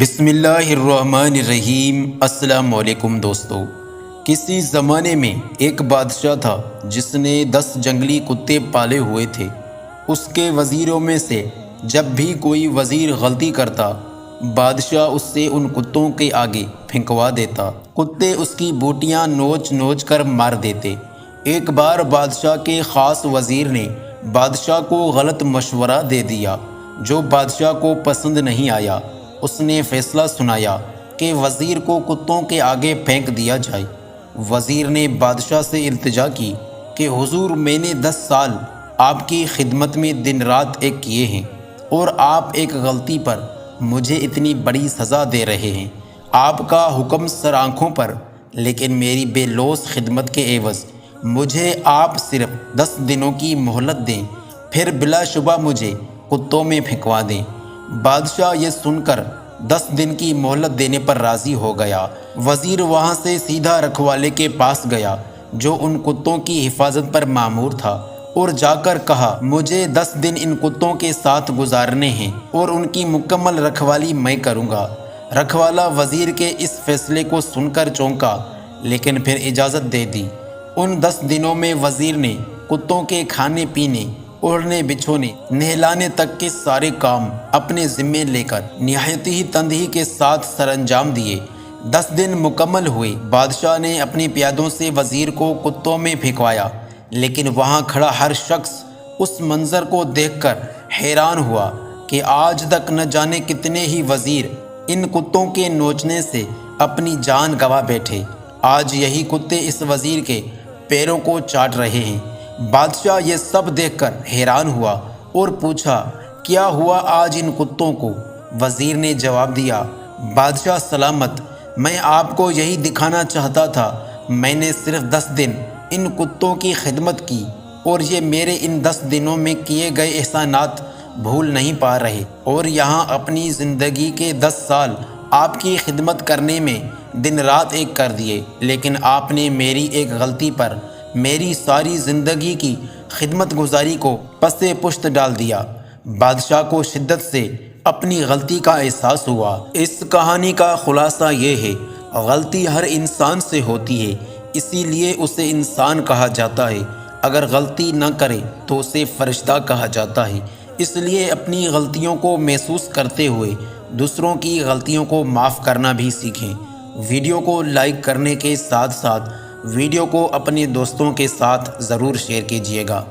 بسم اللہ الرحمن الرحیم۔ السلام علیکم دوستو۔ کسی زمانے میں ایک بادشاہ تھا جس نے 10 جنگلی کتے پالے ہوئے تھے۔ اس کے وزیروں میں سے جب بھی کوئی وزیر غلطی کرتا، بادشاہ اس سے ان کتوں کے آگے پھینکوا دیتا۔ کتے اس کی بوٹیاں نوچ نوچ کر مار دیتے۔ ایک بار بادشاہ کے خاص وزیر نے بادشاہ کو غلط مشورہ دے دیا جو بادشاہ کو پسند نہیں آیا۔ اس نے فیصلہ سنایا کہ وزیر کو کتوں کے آگے پھینک دیا جائے۔ وزیر نے بادشاہ سے التجا کی کہ حضور، میں نے 10 سال آپ کی خدمت میں دن رات ایک کیے ہیں اور آپ ایک غلطی پر مجھے اتنی بڑی سزا دے رہے ہیں۔ آپ کا حکم سر آنکھوں پر، لیکن میری بے لوث خدمت کے عوض مجھے آپ صرف 10 دنوں کی مہلت دیں، پھر بلا شبہ مجھے کتوں میں پھینکوا دیں۔ بادشاہ یہ سن کر 10 دن کی مہلت دینے پر راضی ہو گیا۔ وزیر وہاں سے سیدھا رکھوالے کے پاس گیا جو ان کتوں کی حفاظت پر مامور تھا، اور جا کر کہا، مجھے 10 دن ان کتوں کے ساتھ گزارنے ہیں اور ان کی مکمل رکھوالی میں کروں گا۔ رکھوالا وزیر کے اس فیصلے کو سن کر چونکا، لیکن پھر اجازت دے دی۔ ان 10 دنوں میں وزیر نے کتوں کے کھانے پینے، اوڑھنے بچھونے، نہلانے تک کے سارے کام اپنے ذمے لے کر نہایت ہی تندہی کے ساتھ سر انجام دیے۔ 10 دن مکمل ہوئے۔ بادشاہ نے اپنی پیادوں سے وزیر کو کتوں میں پھینکوایا، لیکن وہاں کھڑا ہر شخص اس منظر کو دیکھ کر حیران ہوا کہ آج تک نہ جانے کتنے ہی وزیر ان کتوں کے نوچنے سے اپنی جان گنوا بیٹھے۔ آج یہی کتے اس وزیر کے پیروں کو چاٹ رہے ہیں۔ بادشاہ یہ سب دیکھ کر حیران ہوا اور پوچھا، کیا ہوا آج ان کتوں کو؟ وزیر نے جواب دیا، بادشاہ سلامت، میں آپ کو یہی دکھانا چاہتا تھا۔ میں نے صرف 10 دن ان کتوں کی خدمت کی اور یہ میرے ان 10 دنوں میں کیے گئے احسانات بھول نہیں پا رہے، اور یہاں اپنی زندگی کے 10 سال آپ کی خدمت کرنے میں دن رات ایک کر دیے، لیکن آپ نے میری ایک غلطی پر میری ساری زندگی کی خدمت گزاری کو پس پشت ڈال دیا۔ بادشاہ کو شدت سے اپنی غلطی کا احساس ہوا۔ اس کہانی کا خلاصہ یہ ہے، غلطی ہر انسان سے ہوتی ہے، اسی لیے اسے انسان کہا جاتا ہے۔ اگر غلطی نہ کرے تو اسے فرشتہ کہا جاتا ہے۔ اس لیے اپنی غلطیوں کو محسوس کرتے ہوئے دوسروں کی غلطیوں کو معاف کرنا بھی سیکھیں۔ ویڈیو کو لائک کرنے کے ساتھ ساتھ ویڈیو کو اپنے دوستوں کے ساتھ ضرور شیئر کیجیے گا۔